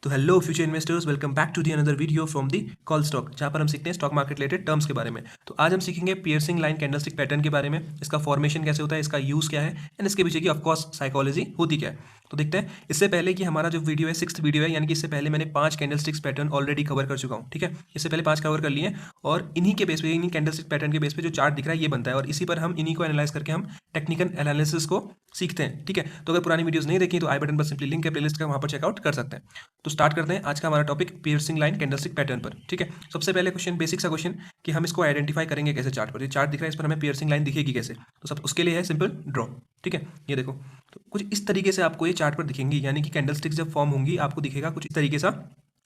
तो hello future investors, welcome back to the another video from the call stock, जहाँ पर हम सीखते हैं स्टॉक मार्केट रिलेटेड टर्म्स के बारे में। तो आज हम सीखेंगे पियर्सिंग लाइन कैंडलस्टिक पैटर्न के बारे में, इसका फॉर्मेशन कैसे होता है, इसका यूज़ क्या है एंड इसके पीछे की ऑफकोर्स साइकोलॉजी होती क्या है। तो देखते हैं इससे पहले कि हमारा जो वीडियो है 6th वीडियो है, यानी कि इससे पहले मैंने 5 कैंडलस्टिक्स पैटर्न ऑलरेडी कवर कर चुका हूँ। ठीक है, इससे पहले 5 कवर कर लिए हैं और इन्हीं के बेस पे, इन्हीं कैंडलस्टिक पैटर्न के बेस पे जो चार्ट दिख रहा है ये बनता है और इसी पर हम इन्हीं को एनालाइज करके हम टेक्निकल एनालिसिस को सीखते हैं। ठीक है, तो अगर पुरानी वीडियोस नहीं देखी तो आई बटन पर सिंपली लिंक है प्लेलिस्ट का, वहाँ पर चेकआउट कर सकते हैं। तो स्टार्ट करते हैं आज का हमारा topic piercing line candlestick pattern पर। ठीक है, सबसे पहले क्वेश्चन, बेसिक सा क्वेश्चन कि हम इसको आइडेंटिफाई करेंगे कैसे। चार्ट पर ये चार्ट दिख रहा है, इस पर हमें पियर्सिंग लाइन दिखेगी कैसे, तो सब उसके लिए है सिंपल ड्रॉ। ठीक है, ये देखो, तो कुछ इस तरीके से आपको ये चार्ट पर दिखेंगी, यानी कि कैंडलस्टिक्स जब फॉर्म होंगी आपको दिखेगा कुछ इस तरीके सा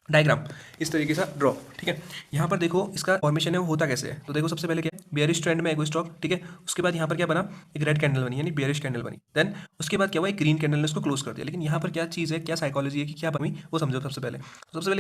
डायग्राम, इस तरीके से ड्रॉ। ठीक है, यहाँ पर देखो इसका फॉर्मेशन है वो होता कैसे है। तो देखो सबसे पहले क्या है, बेयरिश ट्रेंड में एक स्टॉक। ठीक है, उसके बाद यहाँ पर क्या बना, एक रेड कैंडल बनी, यानी बेयरिश कैंडल बनी। देन उसके बाद क्या हुआ, एक ग्रीन कैंडल ने उसको क्लोज कर दिया। लेकिन यहाँ पर क्या चीज़ है, क्या साइकोलॉजी है कि क्या बनी वो समझो। सबसे पहले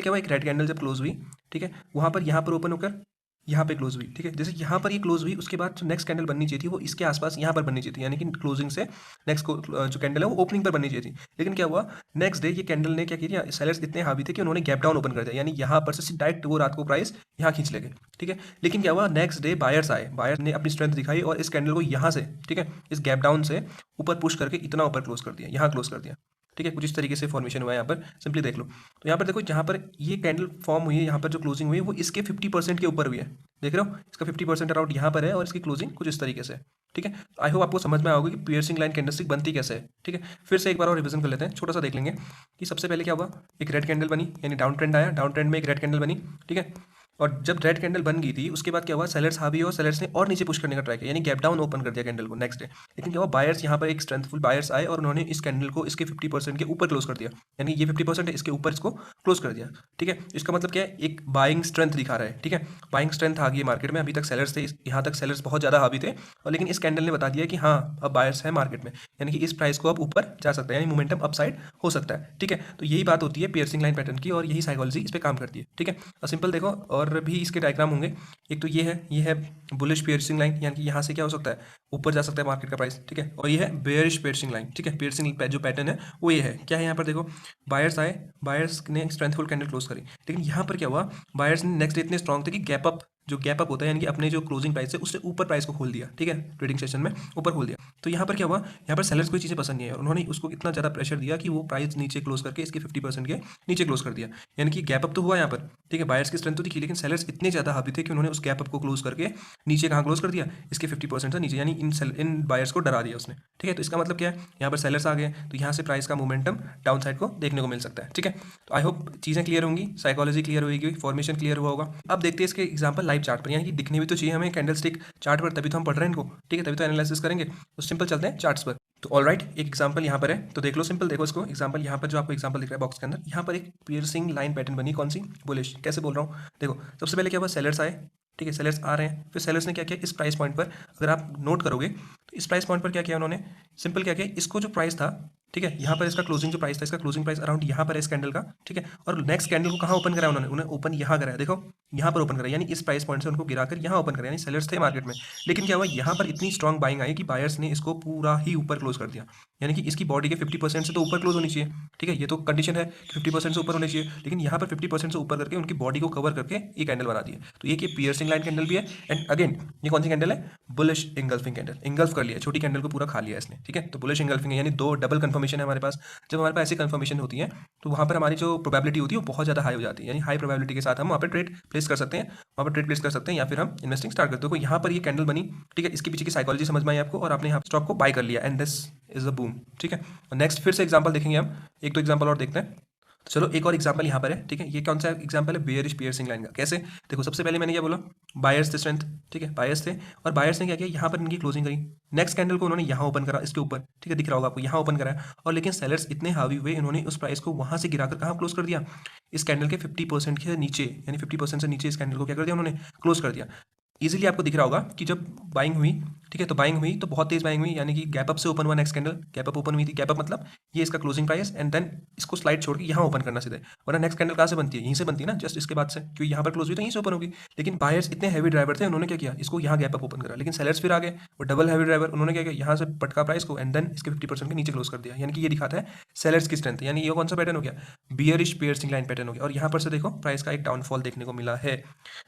क्या हुआ, एक रेड कैंडल जब क्लोज हुई, ठीक है, वहाँ पर यहाँ पर ओपन होकर यहाँ पे क्लोज हुई। ठीक है, जैसे यहाँ पर ये क्लोज हुई, उसके बाद जो नेक्स्ट कैंडल बननी चाहिए थी वो इसके आसपास यहाँ पर बननी चाहिए थी, यानी कि क्लोजिंग से नेक्स्ट जो कैंडल है वो ओपनिंग पर बननी चाहिए थी। लेकिन क्या हुआ, नेक्स्ट डे ये कैंडल ने क्या किया, सेलर्स इतने हावी थे कि उन्होंने गैप डाउन ओपन कर दिया, यानी यहाँ पर से डायरेक्ट वो रात को प्राइस यहाँ खींच ले गए। ठीक है, लेकिन क्या हुआ, नेक्स्ट डे बायर्स आए, बायर्स ने अपनी स्ट्रेंथ दिखाई और इस कैंडल को यहाँ से, ठीक है, इस गैप डाउन से ऊपर पुश करके इतना ऊपर क्लोज कर दिया, यहाँ क्लोज कर दिया। ठीक है, कुछ इस तरीके से फॉर्मेशन हुआ है यहाँ पर, सिंपली देख लो। तो यहाँ पर देखो, जहाँ पर ये कैंडल फॉर्म हुई है, यहाँ पर जो क्लोजिंग हुई है वो इसके 50% के ऊपर हुई है। देख रहे हो, इसका 50% अराउंड यहाँ पर है और इसकी क्लोजिंग कुछ इस तरीके से। ठीक है, आई होप आपको समझ में आओगे कि पियर्सिंग लाइन कैंडलस्टिक बनती कैसे है। ठीक है, फिर से एक बार और रिवीजन कर लेते हैं, छोटा सा देख लेंगे कि सबसे पहले क्या हुआ, एक रेड कैंडल बनी, यानी डाउन ट्रेंड आया, डाउन ट्रेंड में एक रेड कैंडल बनी। ठीक है, और जब रेड कैंडल बन गई थी उसके बाद क्या हुआ, सेलर्स हावी और सेलर्स ने और नीचे पुश करने का ट्राई किया, यानी गैप डाउन ओपन कर दिया कैंडल को नेक्स्ट डे। लेकिन क्या हुआ, बायर्स यहाँ पर एक स्ट्रेंथफुल बायर्स आए और उन्होंने इस कैंडल को इसके 50% के ऊपर क्लोज कर दिया, यानी ये 50% है, इसके ऊपर इसको क्लोज कर दिया। ठीक है, इसका मतलब क्या है, एक बाइंग स्ट्रेंथ दिखा रहा है। ठीक है, बाइंग स्ट्रेंथ आ गई मार्केट में, अभी तक सेलर्स थे, यहाँ तक सेलर्स बहुत ज़्यादा हावी थे, और लेकिन इस कैंडल ने बता दिया कि हाँ अब बायर्स है मार्केट में, यानी कि इस प्राइस को अब ऊपर जा सकता है, यानी मोमेंटम अपसाइड हो सकता है। ठीक है, तो यही बात होती है पियर्सिंग लाइन पैटर्न की और यही साइकोलॉजी इस पर काम करती है। ठीक है, और सिंपल देखो और भी इसके डायग्राम होंगे। एक तो ये है बुलिश पियर्सिंग लाइन, यानी कि यहाँ से क्या हो सकता है, ऊपर जा सकता है मार्केट का प्राइस। ठीक है, और ये है बेयरिश पियर्सिंग लाइन। ठीक है, पियर्सिंग जो पैटर्न है वो ये है, क्या है, यहाँ पर देखो बायर्स आए, बायर्स ने स्ट्रेंथफुल कैंडल क्लोज करी, लेकिन यहाँ पर क्या हुआ, बायर्स ने नेक्स्ट डे इतने स्ट्रॉन्ग थे कि गैप अप, जो गैप अप होता है यानी कि अपने जो क्लोजिंग प्राइस है उससे ऊपर प्राइस को खोल दिया। ठीक है, ट्रेडिंग सेशन में ऊपर खोल दिया। तो यहाँ पर क्या हुआ, यहाँ पर सेलर्स को चीज़ें पसंद नहीं है और उन्होंने उसको इतना ज़्यादा प्रेशर दिया कि वो प्राइस नीचे क्लोज करके इसके 50% के नीचे क्लोज कर दिया, यानी कि गैप अप तो हुआ यहाँ पर। ठीक है, बायर्स की स्ट्रेंथ तो दिखी, लेकिन सेलर्स इतने ज़्यादा हावी थे कि उन्होंने उस गैप अप को क्लोज करके नीचे कहाँ क्लोज कर दिया, इसके 50% से नीचे, यानी इन बायर्स को डरा दिया उसने। ठीक है, तो इसका मतलब क्या है, यहाँ पर सेलर्स आ गए तो यहाँ से प्राइस का मोमेंटम डाउन साइड को देखने को मिल सकता है। ठीक है, तो आई होप चीज़ें क्लियर होंगी, साइकोलॉजी क्लियर होगी, फॉर्मेशन क्लियर हुआ होगा। अब देखते हैं इसके एग्जाम्पल लाइव चार्ट पर, यानी कि दिखने भी तो चाहिए हमें कैंडलस्टिक चार्ट पर, तभी तो हम पढ़ रहे हैं इनको। ठीक है, तभी तो एनालिसिस करेंगे। तो सिंपल चलते हैं चार्ट्स पर। तो ऑलराइट, एक एग्जांपल यहाँ पर है, तो देख लो, सिंपल देखो इसको। एग्जांपल यहाँ पर जो आपको एग्जांपल दिख रहा है बॉक्स के अंदर, यहाँ पर एक पियर्सिंग लाइन पैटर्न बनी, कौन सी, बुलिश। कैसे बोल रहा हूँ, देखो सबसे पहले क्या हुआ, सेलर्स आए। ठीक है, सेलर्स आ रहे हैं, फिर सेलर्स ने क्या किया, इस प्राइस पॉइंट पर अगर आप नोट करोगे तो इस प्राइस पॉइंट पर क्या किया उन्होंने, सिंपल क्या किया, इसको जो प्राइस था, ठीक है, यहाँ पर इसका क्लोजिंग जो प्राइस था, इसका क्लोजिंग प्राइस अराउंड यहाँ पर है इस कैंडल का। ठीक है, और नेक्स्ट कैंडल को कहाँ ओपन कराया उन्होंने, उन्हें ओपन यहाँ कराया, देखो यहाँ पर ओपन कराया, यानी इस प्राइस पॉइंट से उनको गिराकर यहाँ ओपन कराया, यानी सेलर्स थे मार्केट में। लेकिन क्या हुआ, यहाँ पर इतनी स्ट्रॉन्ग बाइंग आई कि बायर्स ने इसको पूरा ही ऊपर क्लोज कर दिया, यानी कि इसकी बॉडी के 50% से तो ऊपर क्लोज होनी चाहिए। ठीक है, ये तो कंडीशन है कि 50% से ऊपर होनी चाहिए, लेकिन यहाँ पर 50% से ऊपर करके उनकी बॉडी को कवर करके ये कैंडल बना दिया। तो ये पियर्सिंग लाइन कैंडल भी है। एंड अगेन ये कौन सी कैंडल है, बुलिश इंगल्फिंग कैंडल, इंगल्फ कर लिया, छोटी कैंडल को पूरा खा लिया इसने। ठीक है, तो बुलिश इंगल्फिंग है, यानी दो डबल कंफर्मेशन है हमारे पास। जब हमारे पास ऐसी कंफर्मेशन होती है तो वहाँ पर हमारी जो प्रोबेबिलिटी होती है वो बहुत ज़्यादा हाई हो जाती है, यानी हाई प्रोबेबिलिटी के साथ हम वहाँ पर ट्रेड प्लेस कर सकते हैं, वहाँ पर ट्रेड प्लेस कर सकते हैं, या फिर हम इन्वेस्टिंग स्टार्ट करते हैं। तो यहाँ पर ये कैंडल बनी, ठीक है, इसके पीछे की साइकोलॉजी समझ में आई आपको और आपने यहाँ स्टॉक को बाय कर लिया, and this is a boom. ठीक है, नेक्स्ट फिर से एग्जाम्पल देखेंगे हम, एक दो एग्जाम्पल और देखते हैं। तो चलो एक और एग्जाम्पल यहाँ पर है। ठीक है, ये कौन सा एग्जाम्पल है, बेयरिश पियर्सिंग लाइन का। कैसे, देखो सबसे पहले मैंने क्या बोला, बायर्स थे स्ट्रेंथ। ठीक है, बायर्स थे और बायर्स ने क्या किया, यहाँ पर इनकी क्लोजिंग करी, नेक्स्ट कैंडल को उन्होंने यहाँ ओपन करा इसके ऊपर। ठीक है, दिख रहा होगा आपको, यहाँ ओपन कराया, और लेकिन सेलर्स इतने हावी हुए, इन्होंने उस प्राइस को वहाँ से गिराकर कहाँ क्लोज कर दिया, इस कैंडल के 50% के नीचे, यानी 50% से नीचे इस कैंडल को क्या कर दिया उन्होंने, क्लोज कर दिया। इजीली आपको दिख रहा होगा कि जब बाइंग हुई ठीक है, तो बाइंग हुई तो बहुत तेज बाइंग हुई, यानी कि गैप अप से ओपन हुआ next candle, gap up open हुई थी, गैप अप मतलब ये इसका क्लोजिंग प्राइस एंड देन इसको स्लाइड छोड़ के यहाँ ओपन करना सीधे, वरना नेक्स्ट कैंडल कहाँ से बनती है, यहीं से बनती है ना, जस्ट इसके बाद से, क्योंकि यहाँ पर क्लोज हुई तो यहीं से ओपन होगी। लेकिन बायर्स इतने हैवी ड्राइवर थे, उन्होंने क्या किया, इसको यहाँ गैप अप ओपन करा, लेकिन सेलर्स फिर आ गए वो डबल हैवी ड्राइवर, उन्होंने क्या किया, यहाँ से पटका प्राइस को एंड देन इसके 50% के नीचे क्लोज कर दिया, यानी कि ये दिखाता है सेलर्स की स्ट्रेंथ, यानी ये कौन सा पैटर्न हो गया, बियरिश पियर्सिंग लाइन पैटर्न हो गया, और यहाँ पर से देखो प्राइस का एक डाउनफॉल देखने को मिला है।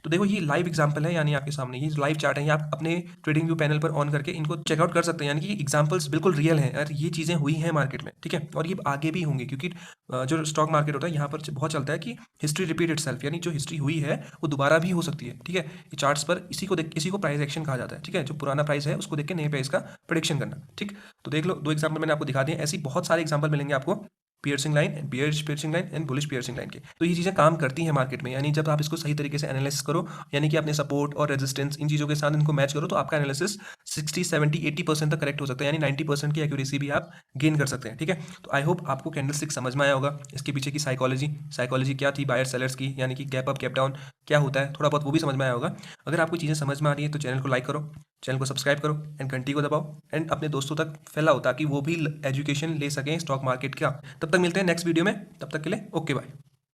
तो देखो ये लाइव एग्जांपल है, यानी आपके सामने ये लाइव चार्ट है, ये आप अपने ट्रेडिंग व्यू पैनल पर ऑन करके इनको चेकआउट कर सकते हैं, यानी कि एग्जांपल्स बिल्कुल रियल हैं और ये चीज़ें हुई हैं मार्केट में, ठीक है, और ये आगे भी होंगी, क्योंकि जो स्टॉक मार्केट होता है यहाँ पर बहुत चलता है कि हिस्ट्री रिपीट इटसेल्फ, यानी जो हिस्ट्री हुई है वो दोबारा भी हो सकती है, ठीक है। ये चार्ट्स पर इसी को प्राइस एक्शन कहा जाता है, ठीक है, जो पुराना प्राइस है उसको देख के नए प्राइस का प्रेडिक्शन करना, ठीक। तो देख लो, दो एग्जाम्पल मैंने आपको दिखा दिए, ऐसी बहुत सारे एग्जाम्पल मिलेंगे आपको, piercing line and bearish piercing line and bullish piercing line के। तो ये चीज़ें काम करती हैं मार्केट में, यानी जब आप इसको सही तरीके से एनालिसिस करो, यानी कि अपने सपोर्ट और रेजिस्टेंस इन चीज़ों के साथ इनको मैच करो, तो आपका एनालिसिस 60, 70, 80% तक करेक्ट हो सकता है, यानी 90% की एक्यूरेसी भी आप गेन कर सकते हैं, ठीक है। तो आई होप आपको कैंडलस्टिक समझ में आया होगा, इसके पीछे की साइकोलॉजी क्या थी बायर सेलर्स की, यानी कि गैप अप गैप डाउन क्या होता है, थोड़ा बहुत वो भी समझ में आया होगा। अगर आपको चीज़ें समझ में आ रही है तो चैनल को लाइक करो, चैनल को सब्सक्राइब करो एंड घंटी को दबाओ एंड अपने दोस्तों तक फैलाओ, ताकि वो भी एजुकेशन ले सकें स्टॉक मार्केट का। तब तक मिलते हैं नेक्स्ट वीडियो में, तब तक के लिए ओके बाय।